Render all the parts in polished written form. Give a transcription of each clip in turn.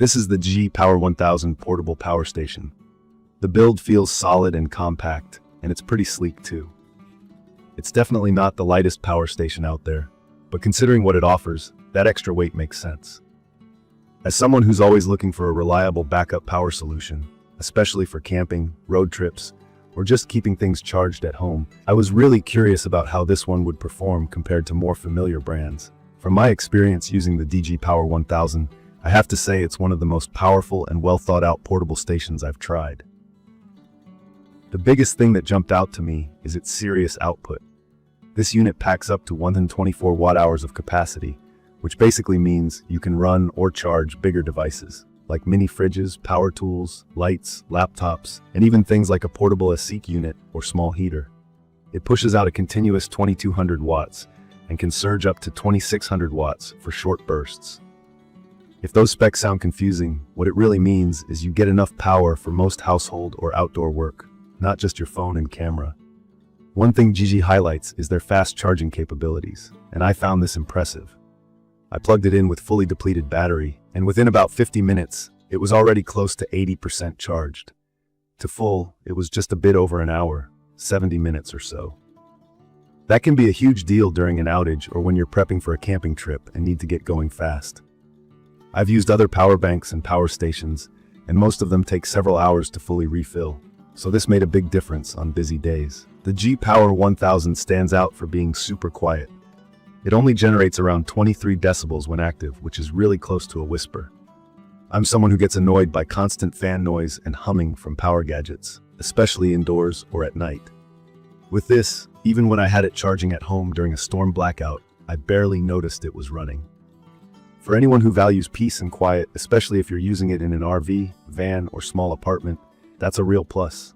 This is the DJI Power 1000 portable power station. The build feels solid and compact, and it's pretty sleek too. It's definitely not the lightest power station out there, but considering what it offers, that extra weight makes sense. As someone who's always looking for a reliable backup power solution, especially for camping, road trips, or just keeping things charged at home, I was really curious about how this one would perform compared to more familiar brands. From my experience using the DJI Power 1000, I have to say it's one of the most powerful and well thought out portable stations I've tried. The biggest thing that jumped out to me is its serious output. This unit packs up to 124 watt-hours of capacity, which basically means you can run or charge bigger devices, like mini fridges, power tools, lights, laptops, and even things like a portable ASIC unit or small heater. It pushes out a continuous 2200 watts and can surge up to 2600 watts for short bursts. If those specs sound confusing, what it really means is you get enough power for most household or outdoor work, not just your phone and camera. One thing DJI highlights is their fast charging capabilities, and I found this impressive. I plugged it in with fully depleted battery, and within about 50 minutes, it was already close to 80% charged. To full, it was just a bit over an hour, 70 minutes or so. That can be a huge deal during an outage or when you're prepping for a camping trip and need to get going fast. I've used other power banks and power stations, and most of them take several hours to fully refill, so this made a big difference on busy days. The DJI Power 1000 stands out for being super quiet. It only generates around 23 decibels when active, which is really close to a whisper. I'm someone who gets annoyed by constant fan noise and humming from power gadgets, especially indoors or at night. With this, even when I had it charging at home during a storm blackout, I barely noticed it was running. For anyone who values peace and quiet, especially if you're using it in an RV, van, or small apartment, that's a real plus.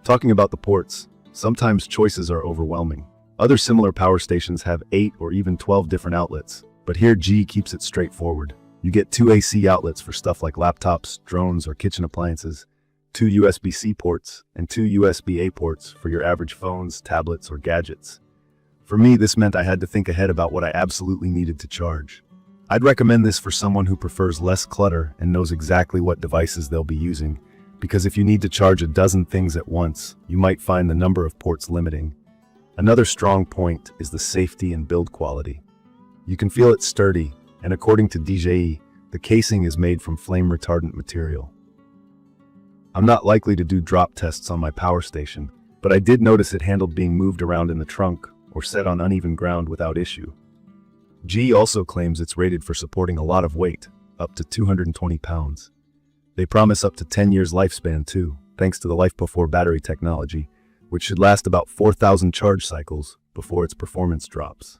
Talking about the ports, sometimes choices are overwhelming. Other similar power stations have 8 or even 12 different outlets, but here DJI keeps it straightforward. You get 2 AC outlets for stuff like laptops, drones, or kitchen appliances, 2 USB-C ports, and 2 USB-A ports for your average phones, tablets, or gadgets. For me, this meant I had to think ahead about what I absolutely needed to charge. I'd recommend this for someone who prefers less clutter and knows exactly what devices they'll be using, because if you need to charge a dozen things at once, you might find the number of ports limiting. Another strong point is the safety and build quality. You can feel it's sturdy, and according to DJI, the casing is made from flame-retardant material. I'm not likely to do drop tests on my power station, but I did notice it handled being moved around in the trunk or set on uneven ground without issue. DJI also claims it's rated for supporting a lot of weight, up to 220 pounds. They promise up to 10 years lifespan too, thanks to the Life Before battery technology, which should last about 4,000 charge cycles before its performance drops.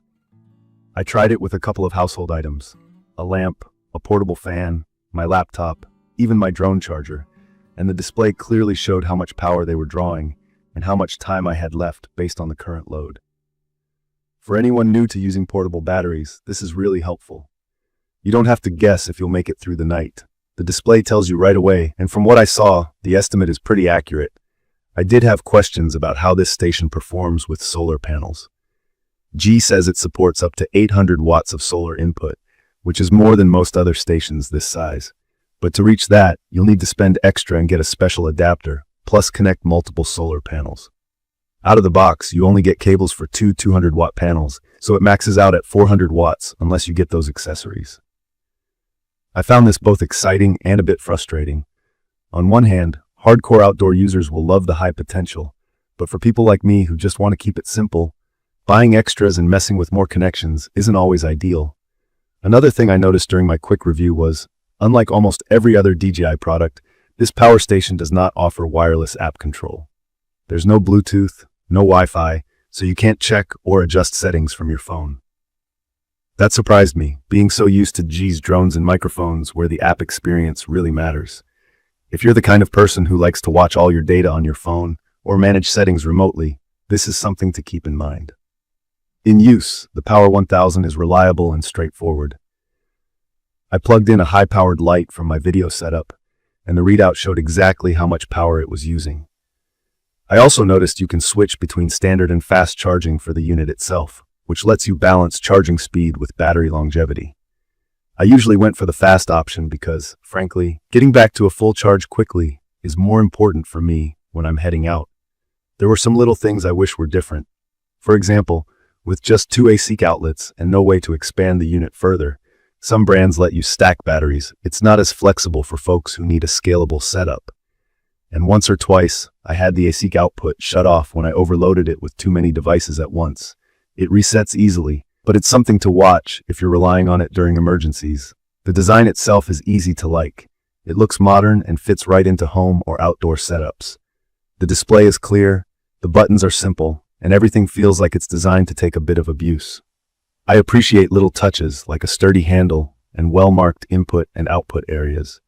I tried it with a couple of household items, a lamp, a portable fan, my laptop, even my drone charger, and the display clearly showed how much power they were drawing and how much time I had left based on the current load. For anyone new to using portable batteries, this is really helpful. You don't have to guess if you'll make it through the night. The display tells you right away, and from what I saw, the estimate is pretty accurate. I did have questions about how this station performs with solar panels. DJI says it supports up to 800 watts of solar input, which is more than most other stations this size. But to reach that, you'll need to spend extra and get a special adapter, plus connect multiple solar panels. Out of the box, you only get cables for 2 200-watt panels, so it maxes out at 400 watts unless you get those accessories. I found this both exciting and a bit frustrating. On one hand, hardcore outdoor users will love the high potential, but for people like me who just want to keep it simple, buying extras and messing with more connections isn't always ideal. Another thing I noticed during my quick review was, unlike almost every other DJI product, this power station does not offer wireless app control. There's no Bluetooth, no Wi-Fi, so you can't check or adjust settings from your phone. That surprised me, being so used to DJI's drones and microphones where the app experience really matters. If you're the kind of person who likes to watch all your data on your phone or manage settings remotely, this is something to keep in mind. In use, the Power 1000 is reliable and straightforward. I plugged in a high-powered light from my video setup, and the readout showed exactly how much power it was using. I also noticed you can switch between standard and fast charging for the unit itself, which lets you balance charging speed with battery longevity. I usually went for the fast option because, frankly, getting back to a full charge quickly is more important for me when I'm heading out. There were some little things I wish were different. For example, with just 2 AC outlets and no way to expand the unit further, some brands let you stack batteries. It's not as flexible for folks who need a scalable setup. And once or twice, I had the AC output shut off when I overloaded it with too many devices at once. It resets easily, but it's something to watch if you're relying on it during emergencies. The design itself is easy to like. It looks modern and fits right into home or outdoor setups. The display is clear, the buttons are simple, and everything feels like it's designed to take a bit of abuse. I appreciate little touches like a sturdy handle and well-marked input and output areas.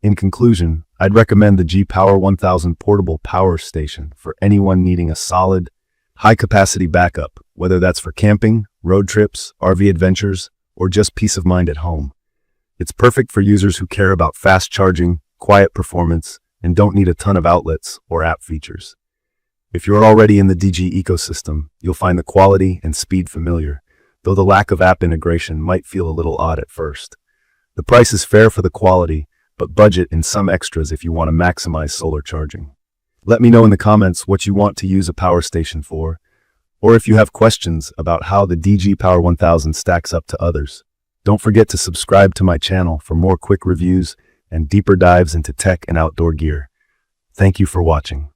In conclusion, I'd recommend the DJI Power 1000 portable power station for anyone needing a solid, high-capacity backup, whether that's for camping, road trips, RV adventures, or just peace of mind at home. It's perfect for users who care about fast charging, quiet performance, and don't need a ton of outlets or app features. If you're already in the DJI ecosystem, you'll find the quality and speed familiar, though the lack of app integration might feel a little odd at first. The price is fair for the quality, but budget in some extras if you want to maximize solar charging. Let me know in the comments what you want to use a power station for, or if you have questions about how the DJI Power 1000 stacks up to others. Don't forget to subscribe to my channel for more quick reviews and deeper dives into tech and outdoor gear. Thank you for watching.